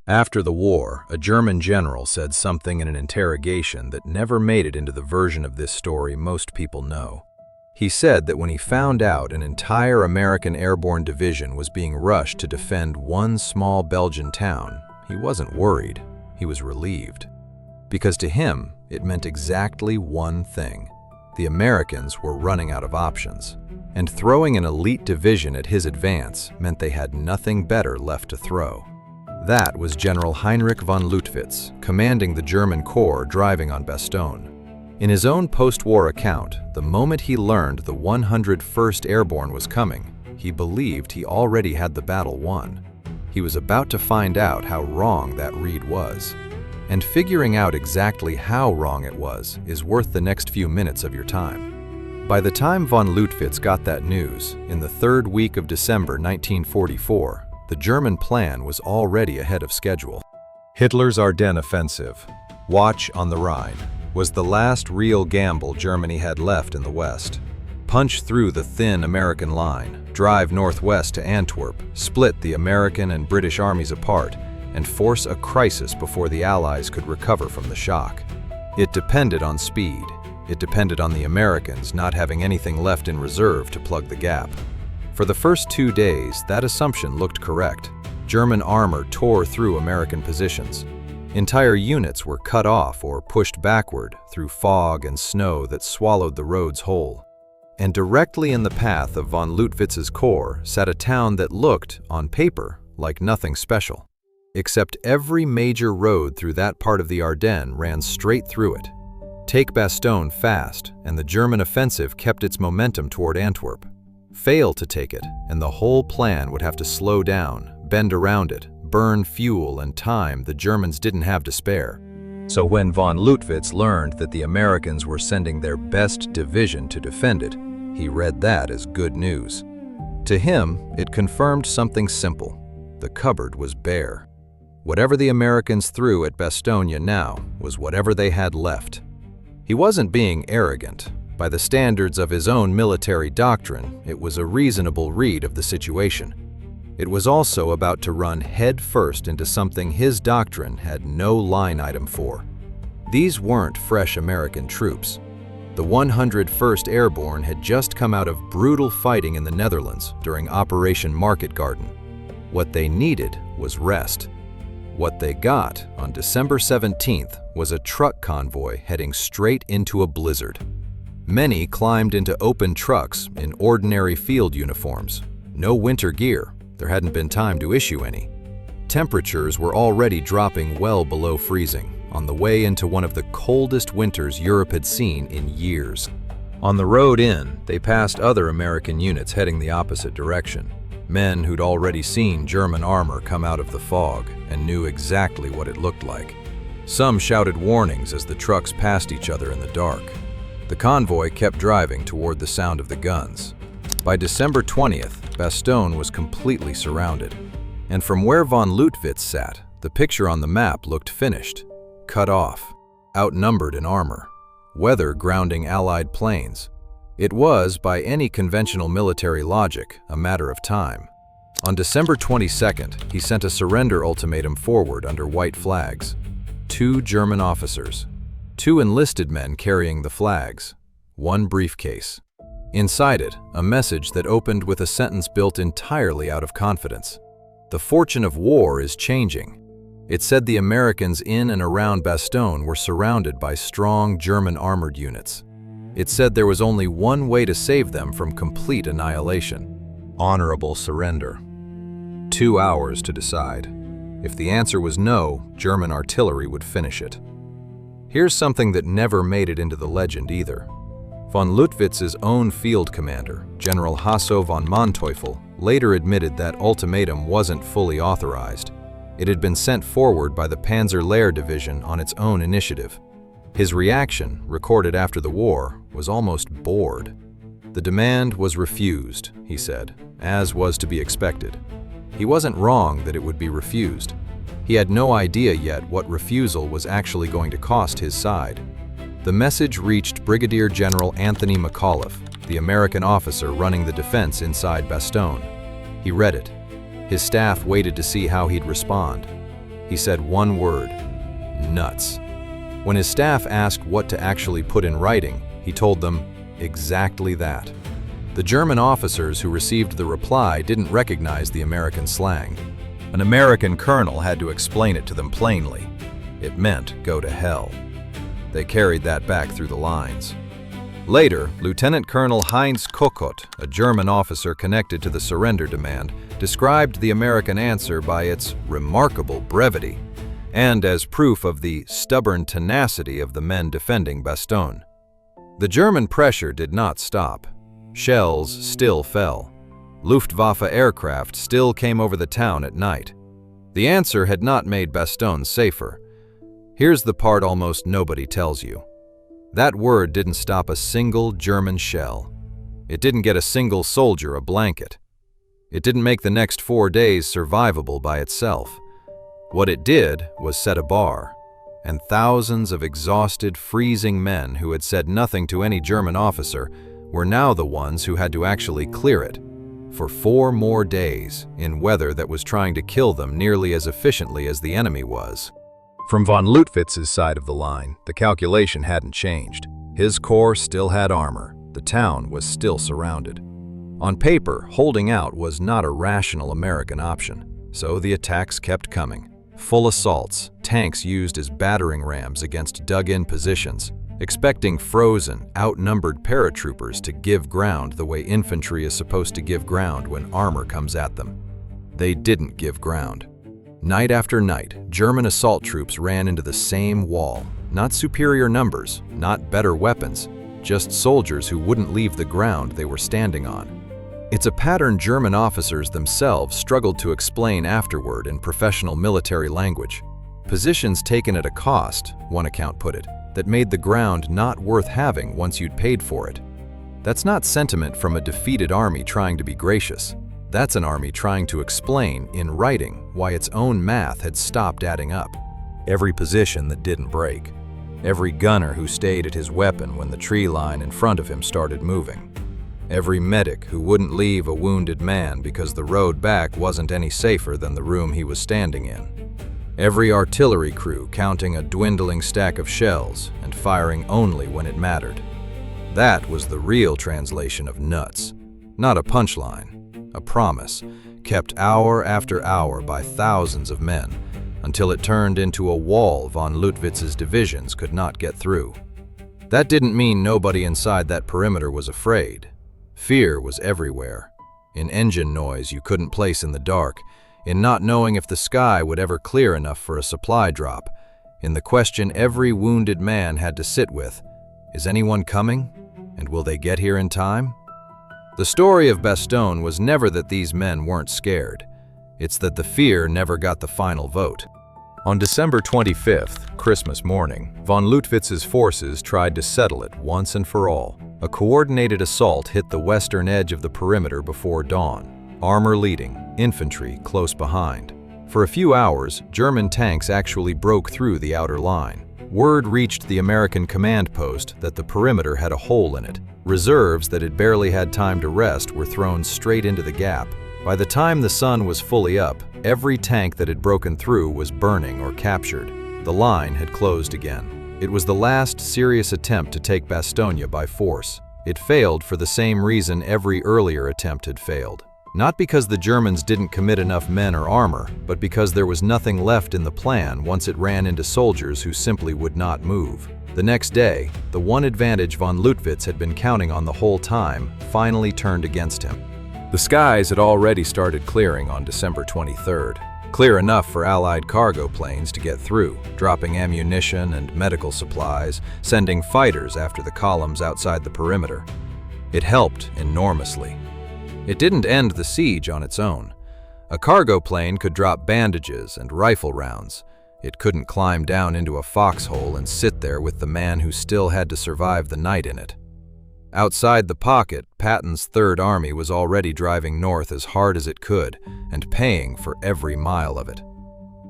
After the war, a German general said something in an interrogation that never made it into the version of this story most people know. He said that when he found out an entire American airborne division was being rushed to defend one small Belgian town, he wasn't worried, he was relieved. Because to him, it meant exactly one thing. The Americans were running out of options, and throwing an elite division at his advance meant they had nothing better left to throw. That was General Heinrich von Lüttwitz, commanding the German corps driving on Bastogne. In his own post-war account, the moment he learned the 101st Airborne was coming, he believed he already had the battle won. He was about to find out how wrong that read was. And figuring out exactly how wrong it was is worth the next few minutes of your time. By the time von Lüttwitz got that news, in the third week of December 1944, the German plan was already ahead of schedule. Hitler's Ardennes offensive, Watch on the Rhine, was the last real gamble Germany had left in the West. Punch through the thin American line, drive northwest to Antwerp, split the American and British armies apart, and force a crisis before the Allies could recover from the shock. It depended on speed. It depended on the Americans not having anything left in reserve to plug the gap. For the first 2 days, that assumption looked correct. German armor tore through American positions. Entire units were cut off or pushed backward through fog and snow that swallowed the roads whole. And directly in the path of von Lüttwitz's corps sat a town that looked, on paper, like nothing special. Except every major road through that part of the Ardennes ran straight through it. Take Bastogne fast, and the German offensive kept its momentum toward Antwerp. Fail to take it, and the whole plan would have to slow down, bend around it, burn fuel and time the Germans didn't have to spare. So when von Lüttwitz learned that the Americans were sending their best division to defend it, he read that as good news. To him, it confirmed something simple. The cupboard was bare. Whatever the Americans threw at Bastogne now was whatever they had left. He wasn't being arrogant. By the standards of his own military doctrine, it was a reasonable read of the situation. It was also about to run head first into something his doctrine had no line item for. These weren't fresh American troops. The 101st Airborne had just come out of brutal fighting in the Netherlands during Operation Market Garden. What they needed was rest. What they got on December 17th was a truck convoy heading straight into a blizzard. Many climbed into open trucks in ordinary field uniforms. No winter gear, there hadn't been time to issue any. Temperatures were already dropping well below freezing, on the way into one of the coldest winters Europe had seen in years. On the road in, they passed other American units heading the opposite direction. Men who'd already seen German armor come out of the fog and knew exactly what it looked like. Some shouted warnings as the trucks passed each other in the dark. The convoy kept driving toward the sound of the guns. By December 20th, Bastogne was completely surrounded. And from where von Lüttwitz sat, the picture on the map looked finished, cut off, outnumbered in armor, weather grounding Allied planes. It was, by any conventional military logic, a matter of time. On December 22nd, he sent a surrender ultimatum forward under white flags. 2 German officers, 2 enlisted men carrying the flags, 1 briefcase. Inside it, a message that opened with a sentence built entirely out of confidence. The fortune of war is changing. It said the Americans in and around Bastogne were surrounded by strong German armored units. It said there was only one way to save them from complete annihilation: honorable surrender. 2 hours to decide. If the answer was no, German artillery would finish it. Here's something that never made it into the legend either. Von Lüttwitz's own field commander, General Hasso von Manteuffel, later admitted that ultimatum wasn't fully authorized. It had been sent forward by the Panzer Lehr division on its own initiative. His reaction, recorded after the war, was almost bored. The demand was refused, he said, as was to be expected. He wasn't wrong that it would be refused. He had no idea yet what refusal was actually going to cost his side. The message reached Brigadier General Anthony McAuliffe, the American officer running the defense inside Bastogne. He read it. His staff waited to see how he'd respond. He said one word: nuts. When his staff asked what to actually put in writing, he told them exactly that. The German officers who received the reply didn't recognize the American slang. An American colonel had to explain it to them plainly. It meant go to hell. They carried that back through the lines. Later, Lieutenant Colonel Heinz Kokot, a German officer connected to the surrender demand, described the American answer by its remarkable brevity and as proof of the stubborn tenacity of the men defending Bastogne. The German pressure did not stop. Shells still fell. Luftwaffe aircraft still came over the town at night. The answer had not made Bastogne safer. Here's the part almost nobody tells you. That word didn't stop a single German shell. It didn't get a single soldier a blanket. It didn't make the next 4 days survivable by itself. What it did was set a bar, and thousands of exhausted, freezing men who had said nothing to any German officer were now the ones who had to actually clear it for 4 more days in weather that was trying to kill them nearly as efficiently as the enemy was. From von Lüttwitz's side of the line, the calculation hadn't changed. His corps still had armor. The town was still surrounded. On paper, holding out was not a rational American option, so the attacks kept coming. Full assaults, tanks used as battering rams against dug-in positions, expecting frozen, outnumbered paratroopers to give ground the way infantry is supposed to give ground when armor comes at them. They didn't give ground. Night after night, German assault troops ran into the same wall. Not superior numbers, not better weapons, just soldiers who wouldn't leave the ground they were standing on. It's a pattern German officers themselves struggled to explain afterward in professional military language. Positions taken at a cost, one account put it, that made the ground not worth having once you'd paid for it. That's not sentiment from a defeated army trying to be gracious. That's an army trying to explain, in writing, why its own math had stopped adding up. Every position that didn't break. Every gunner who stayed at his weapon when the tree line in front of him started moving. Every medic who wouldn't leave a wounded man because the road back wasn't any safer than the room he was standing in. Every artillery crew counting a dwindling stack of shells and firing only when it mattered. That was the real translation of nuts, not a punchline. A promise, kept hour after hour by thousands of men, until it turned into a wall von Lüttwitz's divisions could not get through. That didn't mean nobody inside that perimeter was afraid. Fear was everywhere. In engine noise you couldn't place in the dark, in not knowing if the sky would ever clear enough for a supply drop, in the question every wounded man had to sit with, is anyone coming? And will they get here in time? The story of Bastogne was never that these men weren't scared. It's that the fear never got the final vote. On December 25th, Christmas morning, von Lüttwitz's forces tried to settle it once and for all. A coordinated assault hit the western edge of the perimeter before dawn, armor leading, infantry close behind. For a few hours, German tanks actually broke through the outer line. Word reached the American command post that the perimeter had a hole in it. Reserves that had barely had time to rest were thrown straight into the gap. By the time the sun was fully up, every tank that had broken through was burning or captured. The line had closed again. It was the last serious attempt to take Bastogne by force. It failed for the same reason every earlier attempt had failed. Not because the Germans didn't commit enough men or armor, but because there was nothing left in the plan once it ran into soldiers who simply would not move. The next day, the one advantage von Lüttwitz had been counting on the whole time finally turned against him. The skies had already started clearing on December 23rd. Clear enough for Allied cargo planes to get through, dropping ammunition and medical supplies, sending fighters after the columns outside the perimeter. It helped enormously. It didn't end the siege on its own. A cargo plane could drop bandages and rifle rounds. It couldn't climb down into a foxhole and sit there with the man who still had to survive the night in it. Outside the pocket, Patton's Third Army was already driving north as hard as it could and paying for every mile of it.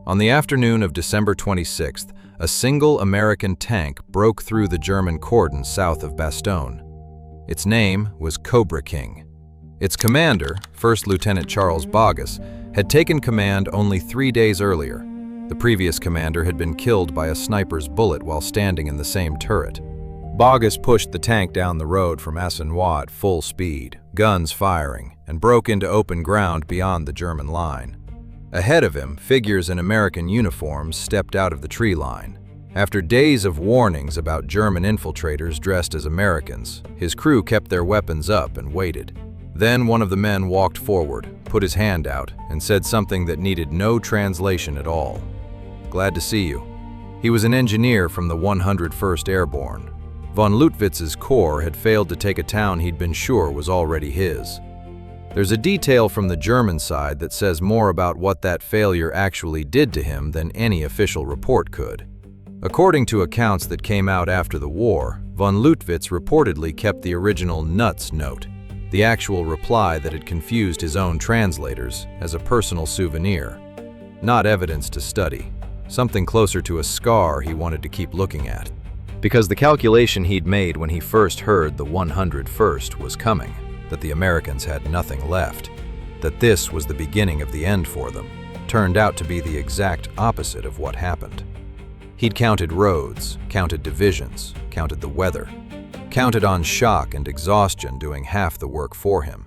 On the afternoon of December 26th, a single American tank broke through the German cordon south of Bastogne. Its name was Cobra King. Its commander, First Lieutenant Charles Bogus, had taken command only 3 days earlier. The previous commander had been killed by a sniper's bullet while standing in the same turret. Bulge pushed the tank down the road from Bastogne at full speed, guns firing, and broke into open ground beyond the German line. Ahead of him, figures in American uniforms stepped out of the tree line. After days of warnings about German infiltrators dressed as Americans, his crew kept their weapons up and waited. Then one of the men walked forward, put his hand out, and said something that needed no translation at all. "Glad to see you." He was an engineer from the 101st Airborne. Von Lüttwitz's corps had failed to take a town he'd been sure was already his. There's a detail from the German side that says more about what that failure actually did to him than any official report could. According to accounts that came out after the war, von Lüttwitz reportedly kept the original "nuts" note, the actual reply that had confused his own translators, as a personal souvenir. Not evidence to study, something closer to a scar he wanted to keep looking at. Because the calculation he'd made when he first heard the 101st was coming, that the Americans had nothing left, that this was the beginning of the end for them, turned out to be the exact opposite of what happened. He'd counted roads, counted divisions, counted the weather, counted on shock and exhaustion doing half the work for him.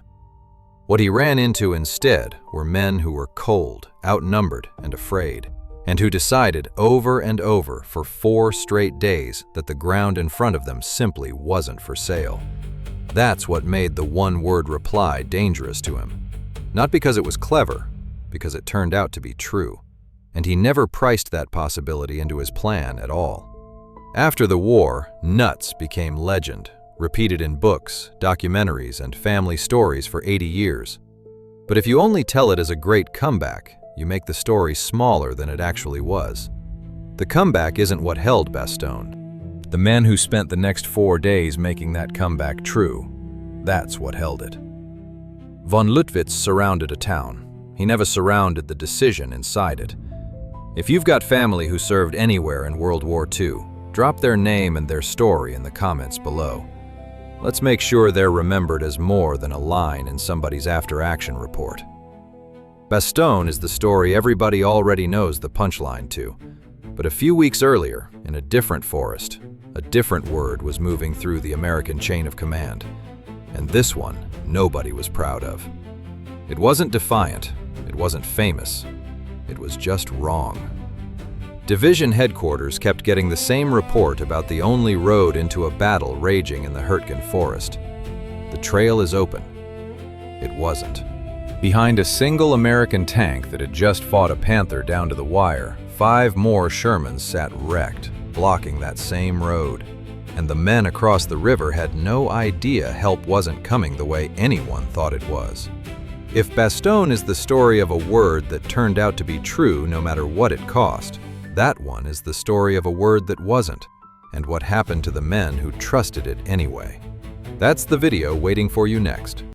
What he ran into instead were men who were cold, outnumbered, and afraid, and who decided over and over for 4 straight days that the ground in front of them simply wasn't for sale. That's what made the one-word reply dangerous to him. Not because it was clever, because it turned out to be true. And he never priced that possibility into his plan at all. After the war, nuts became legend, repeated in books, documentaries, and family stories for 80 years. But if you only tell it as a great comeback, you make the story smaller than it actually was. The comeback isn't what held Bastogne. The men who spent the next 4 days making that comeback true, that's what held it. Von Lüttwitz surrounded a town. He never surrounded the decision inside it. If you've got family who served anywhere in World War II, drop their name and their story in the comments below. Let's make sure they're remembered as more than a line in somebody's after-action report. Bastogne is the story everybody already knows the punchline to, but a few weeks earlier, in a different forest, a different word was moving through the American chain of command, and this one nobody was proud of. It wasn't defiant, it wasn't famous, it was just wrong. Division headquarters kept getting the same report about the only road into a battle raging in the Hürtgen forest. The trail is open. It wasn't. Behind a single American tank that had just fought a Panther down to the wire, 5 more Shermans sat wrecked, blocking that same road. And the men across the river had no idea help wasn't coming the way anyone thought it was. If Bastogne is the story of a word that turned out to be true no matter what it cost, that one is the story of a word that wasn't, and what happened to the men who trusted it anyway. That's the video waiting for you next.